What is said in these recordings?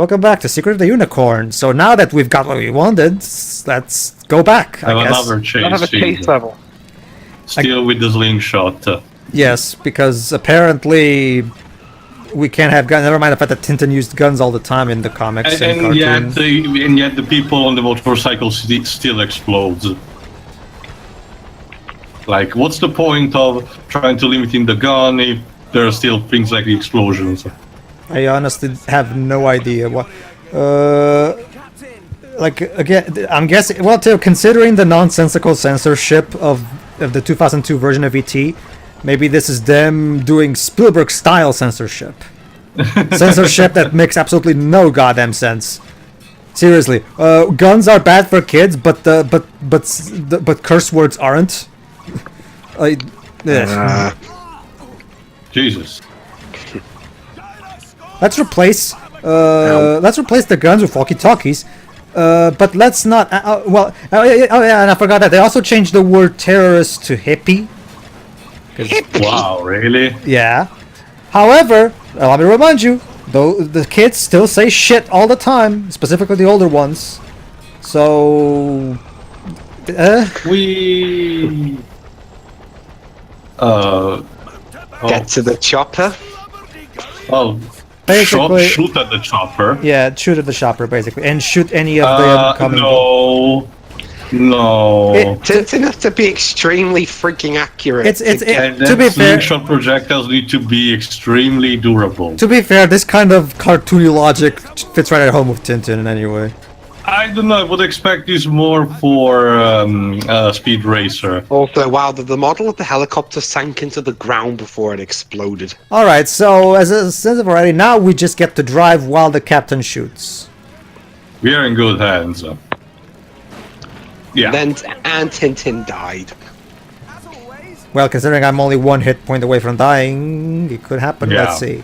Welcome back to Secret of the Unicorn. So now that we've got what we wanted, let's go back, I guess. Another chase. Another chase level. Still with the slingshot. Yes, because apparently we can't have guns. Never mind the fact that Tintin used guns all the time in the comics and cartoons. And yet the people on the motorcycle still explodes. Like, what's the point of trying to limit in the gun if there are still things like the explosions? I honestly have no idea what. Like again, I'm guessing. Well, too, considering the nonsensical censorship of the 2002 version of ET, maybe this is them doing Spielberg-style censorship. Censorship that makes absolutely no goddamn sense. Seriously, guns are bad for kids, but curse words aren't. Jesus. Let's replace the guns with walkie-talkies. But let's not. Oh yeah, and I forgot that they also changed the word terrorist to hippie. Wow, really? Yeah. However, let me remind you, though the kids still say shit all the time, specifically the older ones. So. We. Get to the chopper. Oh. Basically, shoot at the chopper. Yeah, shoot at the chopper, basically, and shoot any of the coming. No. Tintin has to be extremely freaking accurate. To be fair, slingshot projectiles need to be extremely durable. To be fair, this kind of cartoony logic fits right at home with Tintin anyway. I don't know. I would expect this more for Speed Racer. Also, wow, the model of the helicopter sank into the ground before it exploded. Alright, so as a sense of already, now we just get to drive while the captain shoots. We are in good hands. Yeah. And Tintin died. Well, considering I'm only one hit point away from dying, it could happen. Yeah. Let's see.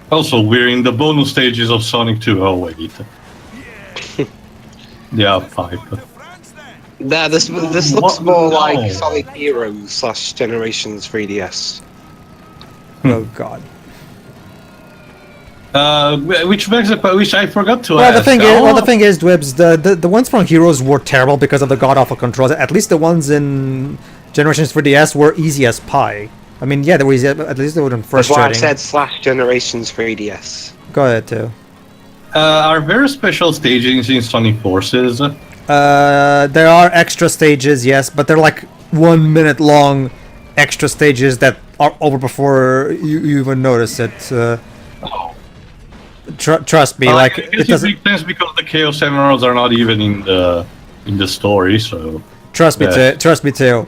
Also, we're in the bonus stages of Sonic 2. Oh, wait. Yeah, 5. Nah, this looks more like Sonic Heroes / Generations 3DS. Oh, God. Which I forgot to Well, ask. the thing is, Dwibs, the ones from Heroes were terrible because of the god-awful controls. At least the ones in Generations 3DS were easy as pie. I mean, yeah, they were easy, at least they weren't frustrating. That's why I said / Generations 3DS. Go ahead, too. Are there special stagings in Sonic Forces? There are extra stages, yes, but they're like 1 minute long extra stages that are over before you even notice it. Trust me, like it doesn't make sense because the Chaos Emeralds are not even in the story, so. Trust me, Theo.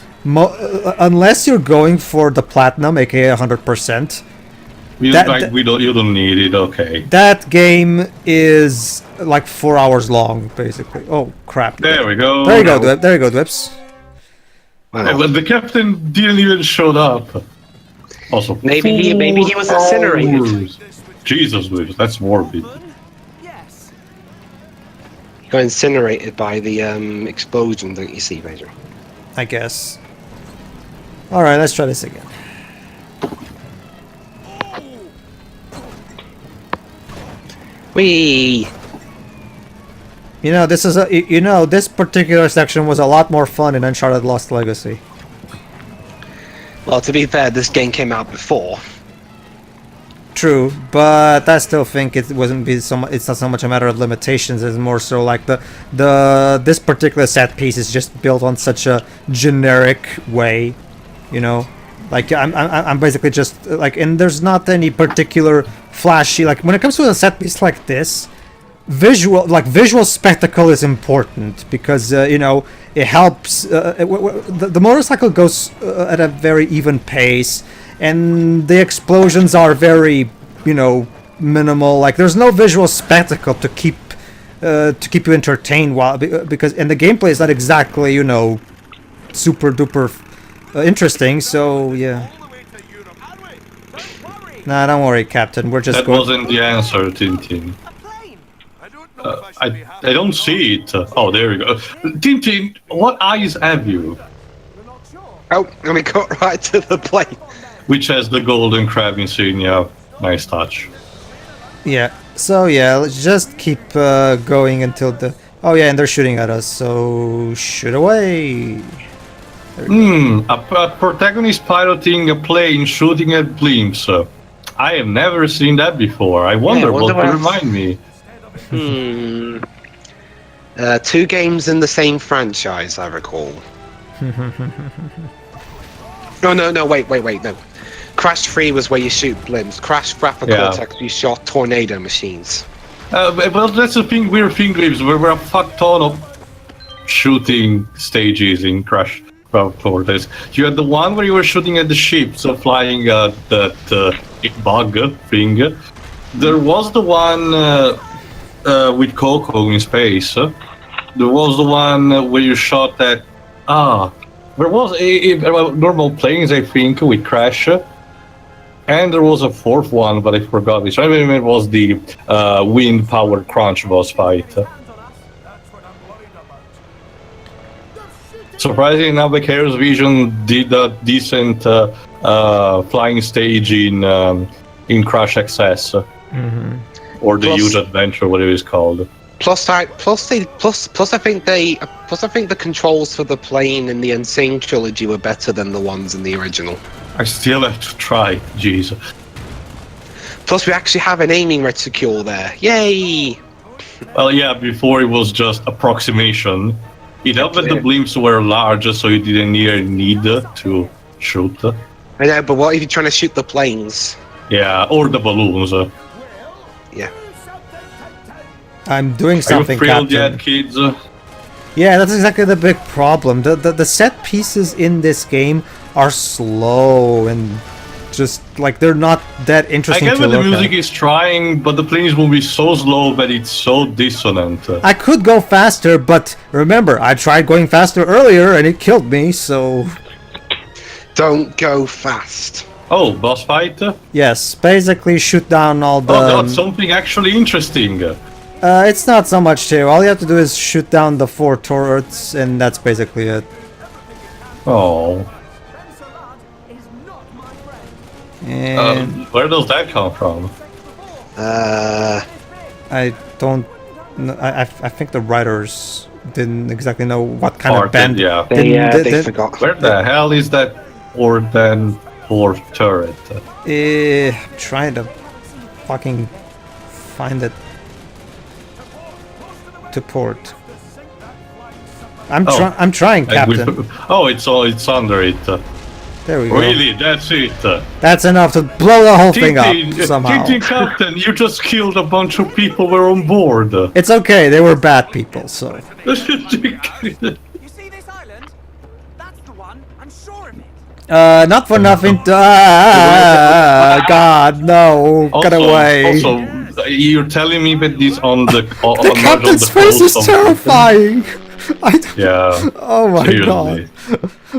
Unless you're going for the platinum, aka 100%. You don't need it, okay. That game is like 4 hours long, basically. Oh crap! There we go. There you go, Dwips. Wow. But the captain didn't even show up. Also, maybe he was incinerated. Jesus, that's morbid. Got incinerated by the explosion, don't you see, Pedro? I guess. Alright, let's try this again. Whee! You know, this particular section was a lot more fun in Uncharted Lost Legacy. Well, to be fair, this game came out before. True, but I still think it wasn't be so much. It's not so much a matter of limitations. It's more so like this particular set piece is just built on such a generic way, you know. Like I'm basically just like, and there's not any particular flashy. Like when it comes to a set piece like this, visual spectacle is important because you know it helps. The motorcycle goes at a very even pace. And the explosions are very, you know, minimal. Like there's no visual spectacle to keep you entertained because the gameplay is not exactly, you know, super duper interesting. So yeah. Nah, don't worry, Captain. We're just. That wasn't the answer, Tintin. I don't see it. Oh, there we go. Tintin, what eyes have you? Oh, let me cut right to the plane. Which has the golden crab insignia. Nice touch. Yeah. So yeah, let's just keep going until the. Oh yeah, and they're shooting at us. So shoot away. A protagonist piloting a plane shooting at blimps. I have never seen that before. I wonder what to remind me. 2 games in the same franchise, I recall. No, wait, no. Crash 3 was where you shoot blimps. Crash Rapid Cortex, you shot tornado machines. Well, that's the thing, weird thing, Grips. There were a fuck ton of shooting stages in Crash Rapid Cortex. You had the one where you were shooting at the ship, so flying that bug thing. There was the one with Coco in space. There was the one where you shot at... there was a normal planes, I think, with Crash. And there was a 4th one, but I forgot which. I remember it was the wind-powered crunch boss fight. Surprisingly enough, the Chaos Vision did a decent flying stage in Crash XS. Or the Huge Adventure, whatever it's called. Plus, I think the controls for the plane in the Insane trilogy were better than the ones in the original. I still have to try, jeez. Plus, we actually have an aiming reticule there. Yay! Well, yeah, before it was just approximation. It helped that the blimps were larger, so you didn't need to shoot. I know, but what if you're trying to shoot the planes? Yeah, or the balloons. Yeah. I'm doing something, Are you thrilled Captain. yet, kids? Yeah, that's exactly the big problem. The set pieces in this game are slow and just like they're not that interesting I get to that the look music at. is trying, but the planes will be so slow that it's so dissonant. I could go faster, but remember, I tried going faster earlier and it killed me, so... Don't go fast. Oh, boss fight? Yes, basically shoot down all the... Oh, that's something actually interesting. it's not so much too. All you have to do is shoot down the 4 turrets, and that's basically it. Oh. And Where does that come from? I don't... I think the writers didn't exactly know what kind Or of band... yeah. They forgot. Where the hell is that Orden 4 turret? I'm trying to fucking find it to port. I'm trying, Captain. It's under it. There we go. Really, that's it. That's enough to blow the whole thing up somehow. Tintin Captain, you just killed a bunch of people who were on board. It's okay, they were bad people, so... You see this island? That's the one. I'm sure of it. Not for nothing. God, no, get away. Also, you're telling me that this on the The captain's face is terrifying. Yeah. Oh my seriously. god.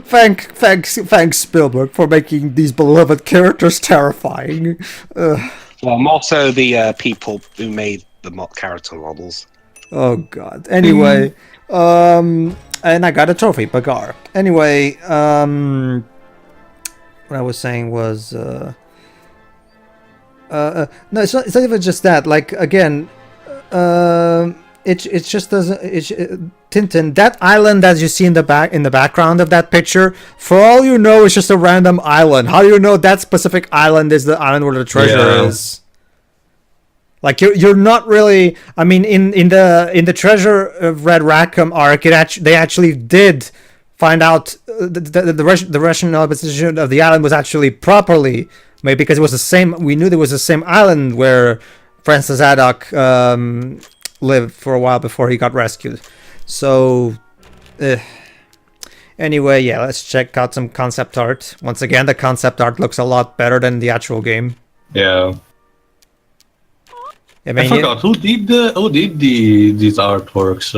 Thanks, Spielberg, for making these beloved characters terrifying. Well, more so the people who made the character models. Oh god. Anyway, and I got a trophy, Bagar. Anyway, what I was saying was, no, it's not even just that. Like again, it just doesn't. Tintin, that island that you see in the background of that picture, for all you know, it's just a random island. How do you know that specific island is the island where the treasure is? Like you're not really. I mean, in the Treasure of Red Rackham arc, they actually did find out the rational position of the island was actually properly made because it was the same. We knew there was the same island where Francis Haddok lived for a while before he got rescued. So, anyway, yeah, let's check out some concept art. Once again, the concept art looks a lot better than the actual game. Yeah. I mean, I forgot who did these artworks.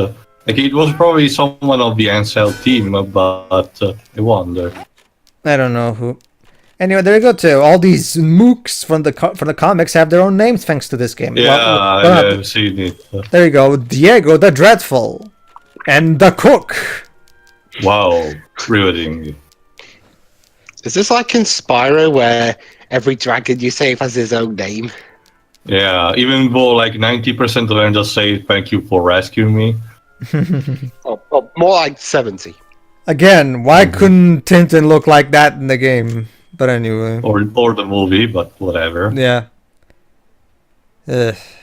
Like it was probably someone of the Ansel team, but I wonder. I don't know who. Anyway, there you go too. All these mooks from the comics have their own names thanks to this game. Yeah, I've seen it. There you go, Diego the Dreadful, and the Cook. Wow, riveting. Is this like in Spyro where every dragon you save has his own name. Yeah, even though like 90% of them just say thank you for rescuing me. Or more like 70. Again, why couldn't Tintin look like that in the game? But anyway. Or the movie, but whatever. Yeah.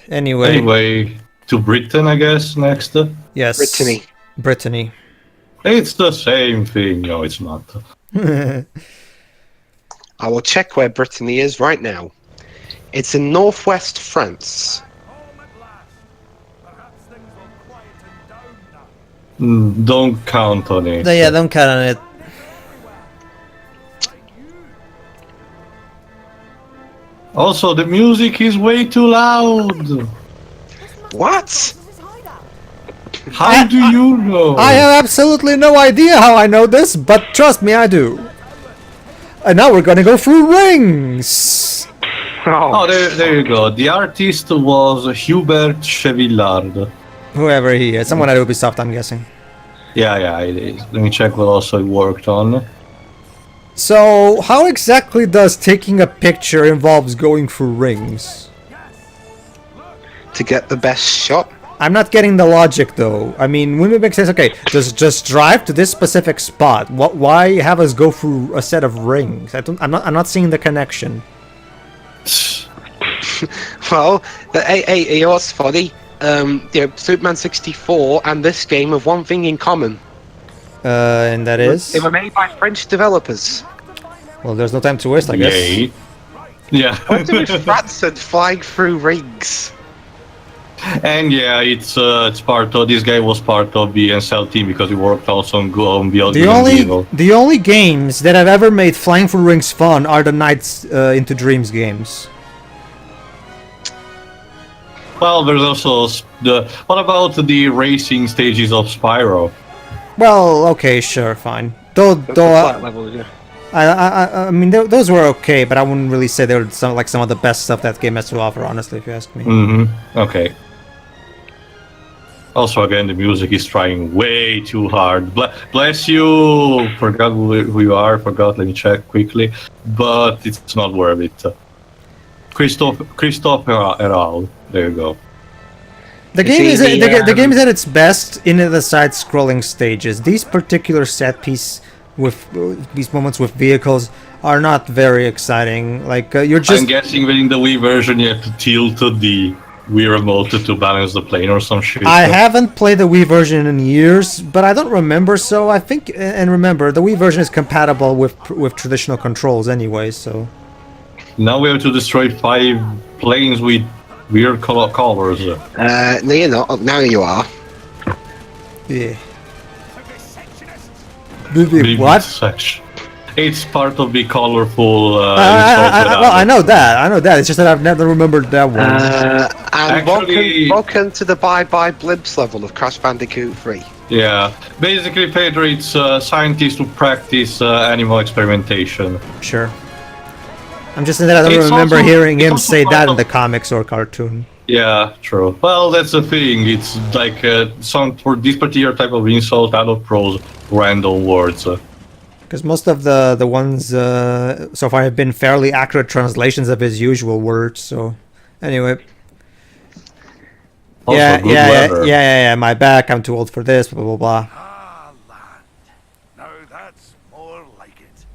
Anyway. Anyway, to Britain, I guess, next. Yes. Brittany. Brittany. It's the same thing. No, it's not. I will check where Brittany is right now. It's in northwest France. Don't count on it. Yeah, don't count on it. Also, the music is way too loud. What? How do you know? I have absolutely no idea how I know this, but trust me, I do. And now we're gonna go through rings. Oh, there you go. The artist was Hubert Chevillard. Whoever he is, someone at Ubisoft, I'm guessing. Yeah, it is. Let me check what also he worked on. So, how exactly does taking a picture involves going through rings? To get the best shot? I'm not getting the logic though. I mean, wouldn't it make sense? Okay, just drive to this specific spot. Why have us go through a set of rings? I'm not seeing the connection. Well, you know what's funny? Superman 64 and this game have one thing in common. And that is? They were made by French developers. Well, there's no time to waste, I guess. Yay. Yeah. What do with Franson flying through rings? And yeah, it's part of this guy was part of the NSL team because he worked also on Beyond Evil. The only games that I've ever made flying through rings fun are the Nights into Dreams games. Well, there's also what about the racing stages of Spyro? Well, okay, sure, fine. Though Level, yeah. I mean, those were okay, but I wouldn't really say they were some of the best stuff that game has to offer, honestly, if you ask me. Mm-hmm. Okay. Also, again, the music is trying way too hard. Bless you! Forgot who you are, let me check quickly. But it's not worth it. Christophe Herald. There you go. The game is at its best in the side-scrolling stages. These particular set piece with these moments with vehicles are not very exciting. Like you're just. I'm guessing that in the Wii version you have to tilt the Wii remote to balance the plane or some shit. I haven't played the Wii version in years, but I don't remember. So I think, and remember, the Wii version is compatible with traditional controls anyway. So. Now we have to destroy 5 planes with weird colors. No, you're not. Now you are. Yeah. What? It's part of the colorful. Well, I know that. It's just that I've never remembered that one. And Actually, welcome to the Bye Bye Blimps level of Crash Bandicoot 3. Yeah, basically, Pedro, it's scientists who practice animal experimentation. Sure. I'm just saying that I don't remember hearing him say that in the comics or cartoon. Yeah, true. Well, that's the thing. It's like for this particular type of insult, adult pros random words. Because most of the ones so far have been fairly accurate translations of his usual words. So, anyway. Also, Yeah. My back. I'm too old for this. Blah blah blah. Ah, land. Now that's more like it.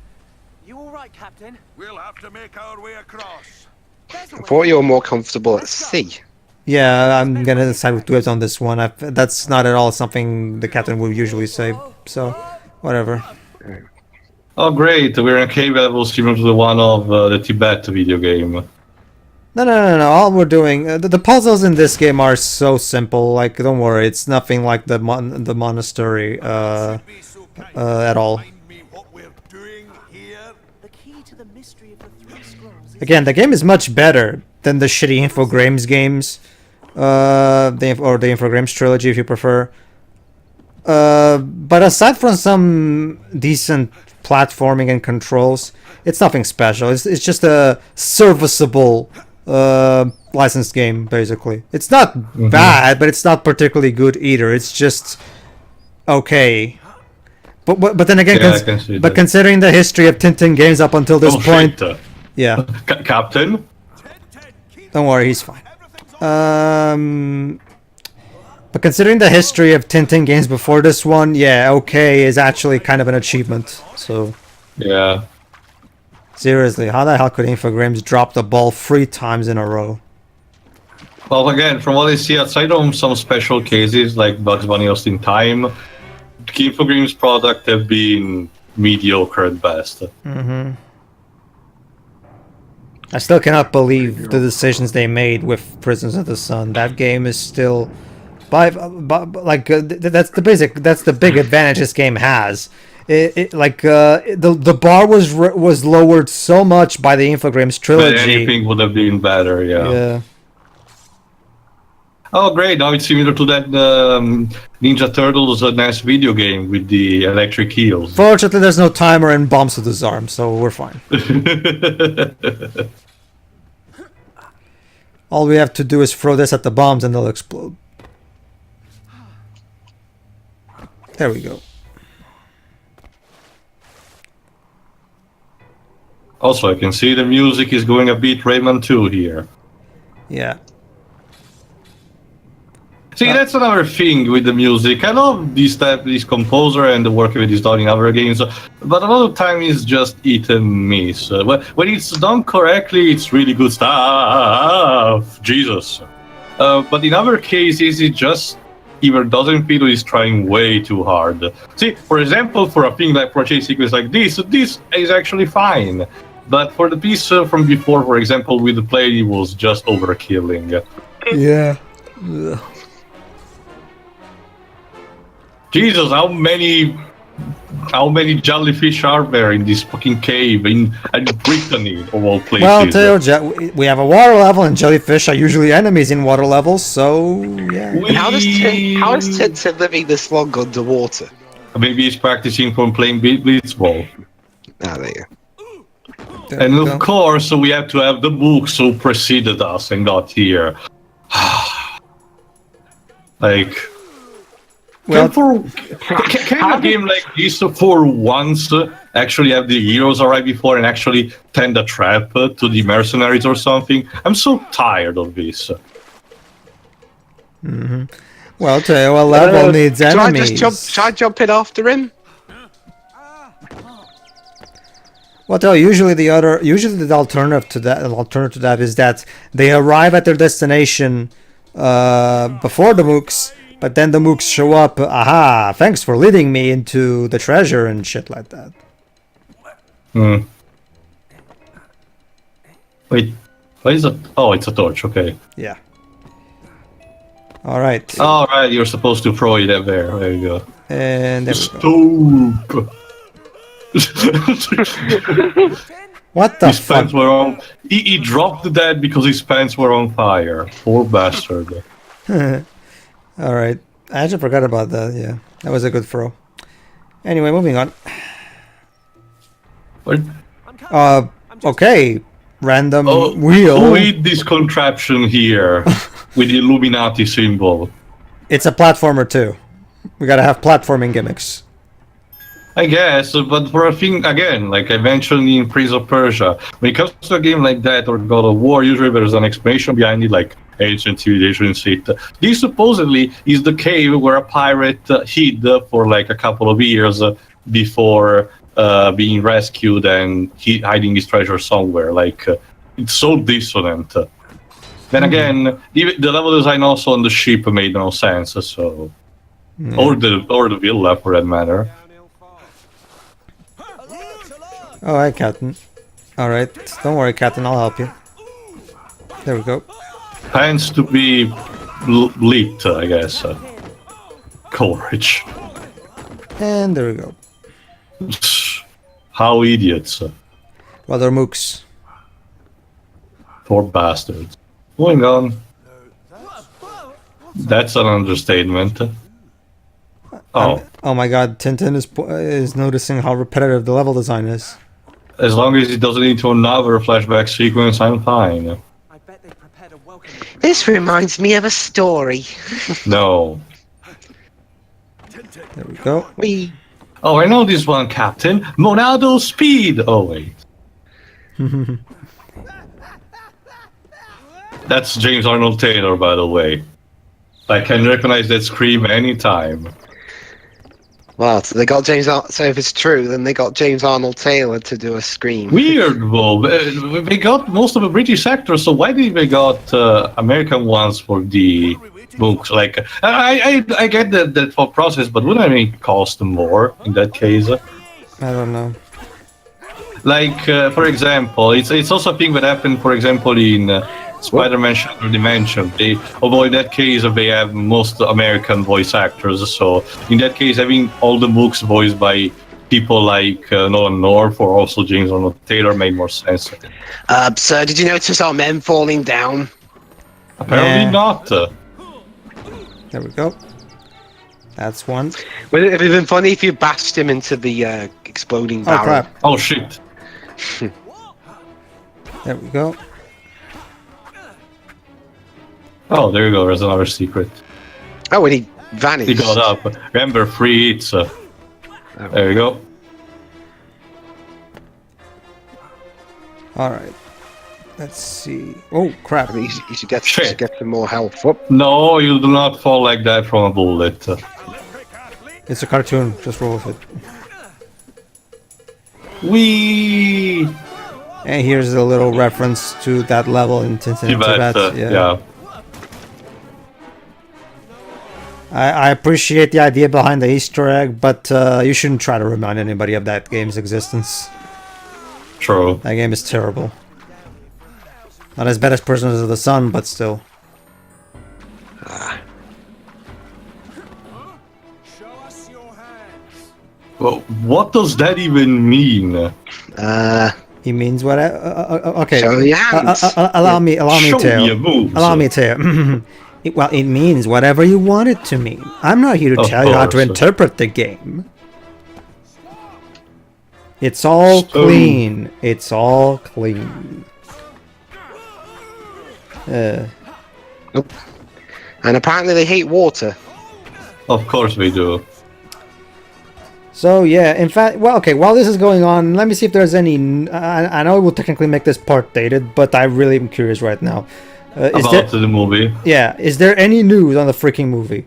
You all right, Captain? We'll have to make our way across. There's a I way. thought you were more comfortable at sea. Yeah, I'm gonna side with Dwebs on this one. That's not at all something the captain would usually say. So, whatever. Oh, great! We're in a cave level similar to the one of the Tibet video game. No. All we're doing, the puzzles in this game are so simple. Like, don't worry, it's nothing like the monastery at all. The key to the mystery of the 3 scrolls is Again, the game is much better than the shitty Infogrames games, or the Infogrames trilogy, if you prefer. But aside from some decent platforming and controls, it's nothing special. It's just a serviceable licensed game, basically. It's not bad, but it's not particularly good either. It's just okay. But then again, Yeah, I can see that. considering the history of Tintin games up until this point, Shit. Yeah. Captain? Don't worry, he's fine. But considering the history of Tintin games before this one, yeah, okay is actually kind of an achievement. So, Yeah. seriously, how the hell could Infogrames drop the ball 3 times in a row? Well, again, from what I see outside of some special cases like Bugs Bunny Lost in Time, Infogrames' product have been mediocre at best. I still cannot believe the decisions they made with Prisoners of the Sun. That game is still, that's the big advantage this game has. The bar was lowered so much by the Infogrames But trilogy. anything would have been better, Yeah. Oh, great! Now it's similar to that Ninja Turtles NES video game with the electric heels. Fortunately, there's no timer and bombs to disarm, so we're fine. All we have to do is throw this at the bombs and they'll explode. There we go. Also, I can see the music is going a bit Rayman 2 here. Yeah. See, that's another thing with the music. I love this composer and the work that he's done in other games, but a lot of time it's just hit and miss. When it's done correctly, it's really good stuff. Jesus. But in other cases, it just either doesn't feel or is trying way too hard. See, for example, for a thing like for a chase sequence like this is actually fine. But for the piece from before, for example, with the play, it was just overkilling. Yeah. Ugh. Jesus, how many jellyfish are there in this fucking cave in Brittany of all places? Well, Theo, we have a water level, and jellyfish are usually enemies in water levels, so yeah. How is Tintin living this long underwater? Maybe he's practicing from playing Blitzball. Ah, there you go. And of course, we have to have the books who preceded us and got here. Like, Well, can a game like this for once actually have the heroes arrive before and actually tend a trap to the mercenaries or something? I'm so tired of this. well, Theo, a level needs enemies. Should I jump in after him? Well, Theo, usually the alternative to that is that they arrive at their destination before the mooks. But then the mooks show up, aha, thanks for leading me into the treasure and shit like that. Wait, what is it? Oh, it's a torch, okay. Yeah. Alright. Alright, you're supposed to throw it there. There you go. And there we go. Stop! What the His fuck? pants were on... He dropped that because his pants were on fire. Poor bastard. Alright. I actually forgot about that, yeah. That was a good throw. Anyway, moving on. What? Okay. Random Oh, wheel. who made this contraption here with the Illuminati symbol? It's a platformer too. We gotta have platforming gimmicks. I guess, but for a thing, again, like I mentioned in Prince of Persia, when it comes to a game like that or God of War, usually there's an explanation behind it, like ancient civilization sit. This supposedly is the cave where a pirate hid for like a couple of years before being rescued and hiding his treasure somewhere. Like, it's so dissonant. Then again, the level design also on the ship made no sense, so... Or the villa, for that matter. Oh, hi, Captain. Alright, don't worry, Captain, I'll help you. There we go. Tends to be lit, I guess. Courage. And there we go. How idiots. Well, they're mooks. Poor bastards. Moving on. That's an understatement. Oh. Oh my god, Tintin is noticing how repetitive the level design is. As long as it doesn't lead to another flashback sequence, I'm fine. I bet they prepared a welcome. This reminds me of a story. No. There we go. Oh, I know this one, Captain. Monado speed! Oh, wait. That's James Arnold Taylor, by the way. I can recognize that scream anytime. Well, so they got so if it's true, then they got James Arnold Taylor to do a scream. Weird, though. They got most of the British actors, so why did they got American ones for the books? Like, I get that thought process, but wouldn't it cost more in that case? I don't know. Like, for example, it's also a thing that happened, for example, in Spider-Man Shattered Dimension. Although in that case they have most American voice actors, so in that case having all the books voiced by people like Nolan North or also James Arnold Taylor made more sense. Sir, did you notice our men falling down? Apparently Yeah. not. There we go. That's one. Would it have been funny if you bashed him into the exploding Oh barrel? crap. Oh shit. There we go. Oh, there you go. There's another secret. Oh, and he vanished. He got up. Remember, 3 hits. There you go. Alright. Let's see. Oh crap. I mean, you should get Shit. some more health. Whoop. No, you do not fall like that from a bullet. It's a cartoon. Just roll with it. Wee. And here's a little reference to that level in Tintin and Tibet, Tibet. yeah. I appreciate the idea behind the Easter egg, but you shouldn't try to remind anybody of that game's existence. True. That game is terrible. Not as bad as Prisoners of the Sun, but still. Show us your hands. Well, what does that even mean? He means what? Okay. Show your hands. Allow me Show to. me your moves. Allow me to. Well, it means whatever you want it to mean. I'm not here to Of tell you how to course. interpret the game. It's all So- clean. It's all clean. And apparently they hate water. Of course we do. So yeah, in fact, well, okay. While this is going on, let me see if there's any. I know it will technically make this part dated, but I really am curious right now. Is About there? the movie. Yeah, is there any news on the freaking movie?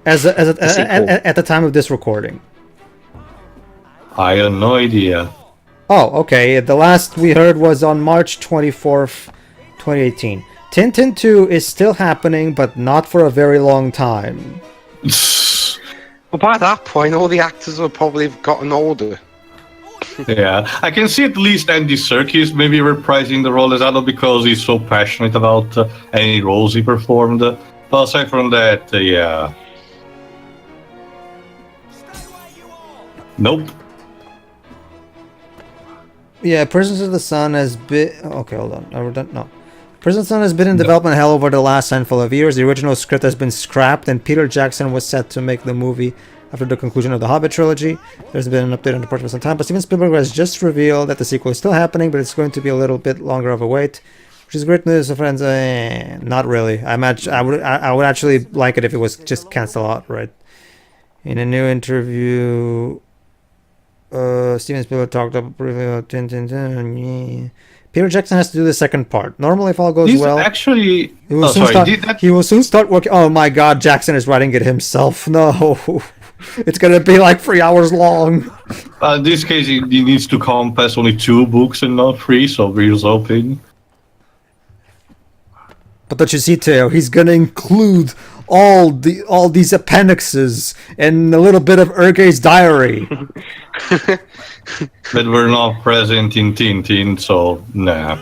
sequel. At the time of this recording. I have no idea. Oh, okay. The last we heard was on March 24th, 2018. Tintin 2 is still happening, but not for a very long time. Well, by that point, all the actors will probably have gotten older. Yeah, I can see at least Andy Serkis maybe reprising the role as Adult because he's so passionate about any roles he performed. But aside from that, yeah. Nope. Yeah, Prisoners of the Sun has been... Okay, hold on. Are we done? No. Prisoners of the Sun has been in development hell over the last handful of years. The original script has been scrapped, and Peter Jackson was set to make the movie after the conclusion of the Hobbit trilogy. There's been an update on the project for some time, but Steven Spielberg has just revealed that the sequel is still happening, but it's going to be a little bit longer of a wait, which is great news, friends. Not really. I would actually like it if it was just cancelled outright. In a new interview, Steven Spielberg talked about Tintin. Peter Jackson has to do the second part. Normally, if all goes He's well, actually... he will, he will soon start working. Oh my God, Jackson is writing it himself. No, it's gonna be like 3 hours long. In this case, he needs to compass only 2 books and not 3, so here's hoping. But don't you see, Teo? He's gonna include all these appendixes and a little bit of Erge's diary. But we're not present in Tintin, so nah.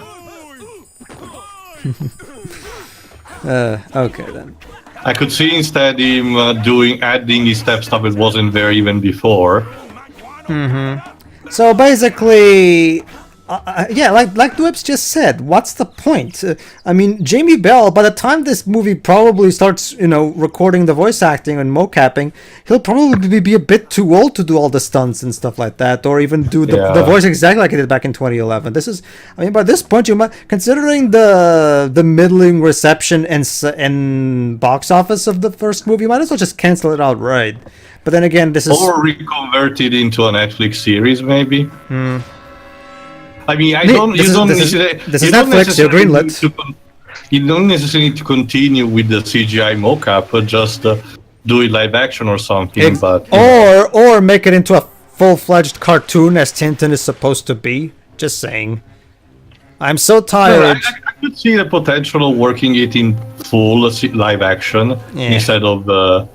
Okay then. I could see instead him adding his step stuff that wasn't there even before. So basically, yeah, like Dwebs just said, what's the point? I mean, Jamie Bell, by the time this movie probably starts, recording the voice acting and mocapping, he'll probably be a bit too old to do all the stunts and stuff like that, or even do the voice exactly like he did back in 2011. By this point, considering the middling reception and box office of the first movie, you might as well just cancel it outright. But then again, this is... Or reconvert it into a Netflix series, maybe. I mean, This is Netflix, you're greenlit. You don't necessarily need to continue with the CGI mocap, but just do it live action or something. Or make it into a full-fledged cartoon as Tintin is supposed to be. Just saying. I'm so tired. I could see the potential of working it in full live action instead of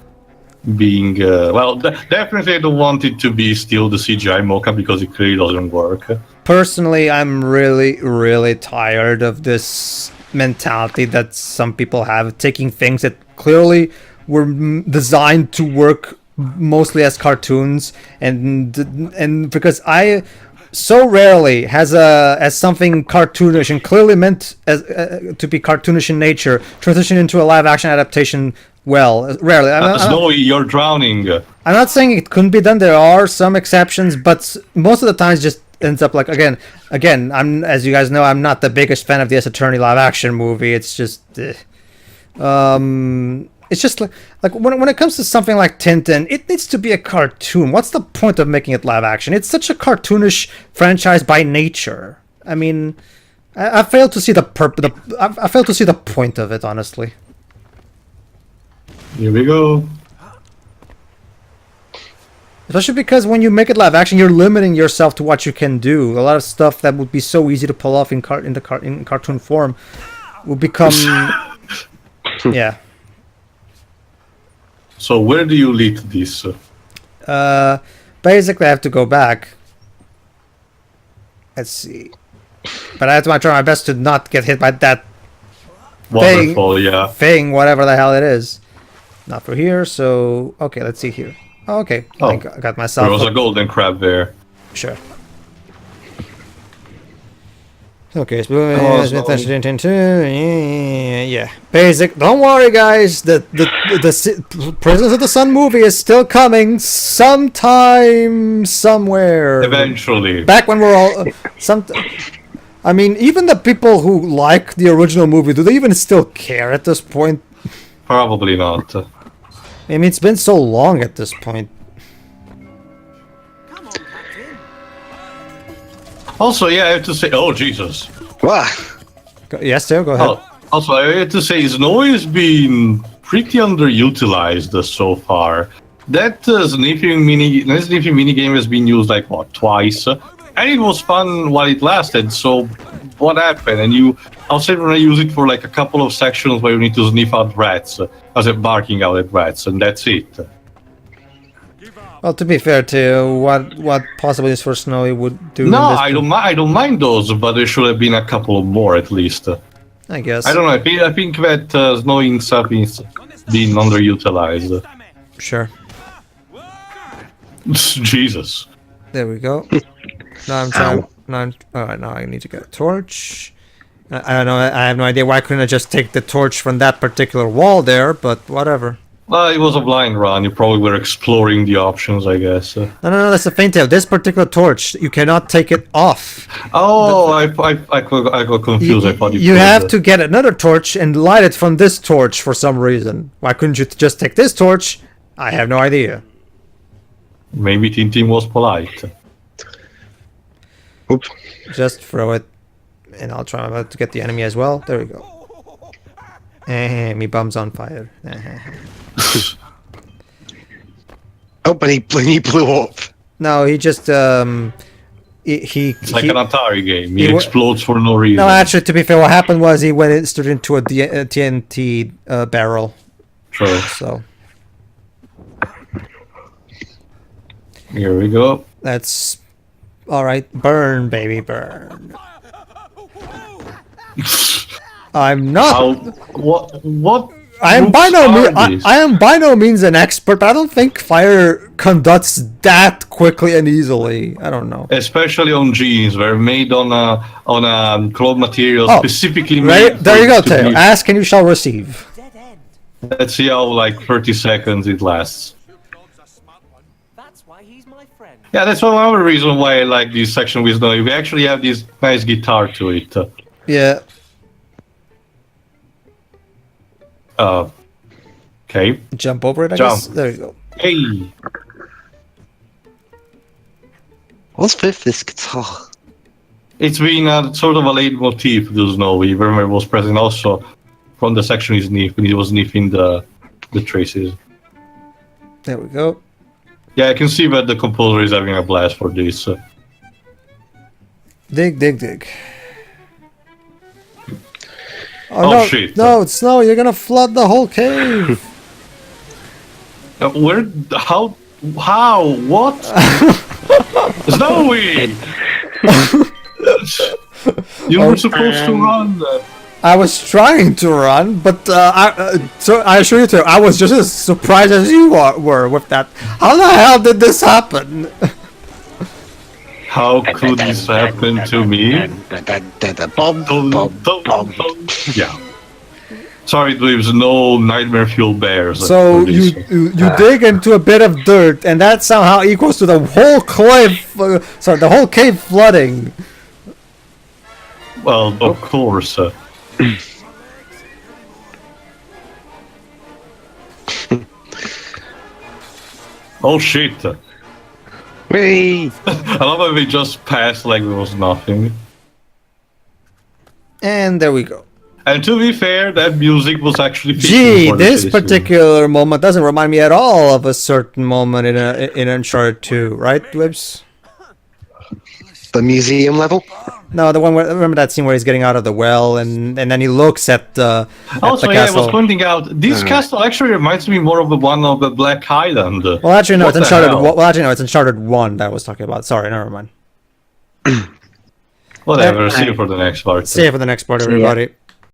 being... definitely I don't want it to be still the CGI mocap because it clearly doesn't work. Personally, I'm really, really tired of this mentality that some people have, taking things that clearly were designed to work mostly as cartoons, and because I so rarely has something cartoonish and clearly meant as to be cartoonish in nature transition into a live action adaptation. Well, rarely. Snowy, you're drowning. I'm not saying it couldn't be done. There are some exceptions, but most of the times just ends up like again. I'm, as you guys know, I'm not the biggest fan of the Ace Attorney live action movie. It's just, it's just like when it comes to something like Tintin, it needs to be a cartoon. What's the point of making it live action? It's such a cartoonish franchise by nature. I mean, I fail to see I fail to see the point of it, honestly. Here we go. Especially because when you make it live action, you're limiting yourself to what you can do. A lot of stuff that would be so easy to pull off in cartoon form will become, yeah. So where do you lead this? Basically, I have to go back. Let's see. But I have to try my best to not get hit by that thing, whatever the hell it is. Not for here, so... Okay, let's see here. Oh, okay, I got myself... There was a golden crab there. Sure. Okay, so... Yeah. Basic... Don't worry, guys! The Prisoners of the Sun movie is still coming sometime, somewhere. Eventually. Back when we're all... I mean, even the people who like the original movie, do they even still care at this point? Probably not. I mean, it's been so long at this point. Come on, Captain. Also, yeah, I have to say... Oh, Jesus. What? Yes, Theo, go ahead. Also, I have to say, Snowy has been pretty underutilized so far. That sniffing mini game has been used like, what, twice? And it was fun while it lasted, so what happened? And I'll say when I use it for like a couple of sections where you need to sniff out rats, as in barking out at rats, and that's it. Well, to be fair to what possibilities for Snowy would do. No, I don't mind those, but there should have been a couple of more at least. I guess. I don't know. I think that Snowy stuff is being underutilized. Sure. Jesus. There we go. Now I'm trying. Alright, now I need to get a torch. I don't know. I have no idea why couldn't I just take the torch from that particular wall there, but whatever. Well, it was a blind run. You probably were exploring the options, I guess. No, that's the thing, Tail. This particular torch, you cannot take it off. Oh, I got confused. I thought you have to get another torch and light it from this torch for some reason. Why couldn't you just take this torch? I have no idea. Maybe Tintin was polite. Oops. Just throw it, and I'll try my best to get the enemy as well. There we go. Me bum's on fire. Oh, but he blew up. No, he just It's like an Atari game. He explodes for no reason. No, actually, to be fair, what happened was he went straight into a TNT barrel. Sure. So here we go. That's all right. Burn, baby, burn. I'm not. What? I am by no means an expert, but I don't think fire conducts that quickly and easily. I don't know. Especially on jeans, they're made on a cloth material specifically made. There you go, Teo. Ask and you shall receive. Let's see how like 30 seconds it lasts. That's why he's my friend. Yeah, that's one other reason why I like this section with Snowy. We actually have this nice guitar to it. Yeah. Okay. Jump over it, I guess. There you go. Hey. What's with this guitar? It's been sort of a leitmotif to Snowy. Remember, was present also from the section when he was sniffing the traces. There we go. Yeah, I can see that the composer is having a blast for this. Dig, dig, dig. Oh, no, shit. No, Snow, you're gonna flood the whole cave. Where? How? What? Snowy! You were supposed to run. I was trying to run, but so I assure you, too, I was just as surprised as you were with that. How the hell did this happen? How could this happen to me? Yeah. Sorry, there's no nightmare fuel bears. So for this. you dig into a bit of dirt, and that somehow equals to the whole cliff. Sorry, the whole cave flooding. Well, of course. Oh shit! Whee! I love how we just passed like there was nothing. And there we go. And to be fair, that music was actually. Gee, for the this citizen. particular moment doesn't remind me at all of a certain moment in Uncharted 2, right, Dwibs? The museum level? No, the one where remember that scene where he's getting out of the well and then he looks at the Also, the yeah, I castle. was pointing out this castle actually reminds me more of the one of the Black Island. Well, actually, no, What it's the Uncharted. hell? Well, actually, no, it's Uncharted 1 that I was talking about. Sorry, never mind. Whatever. See you for the next part. See you for the next part, everybody.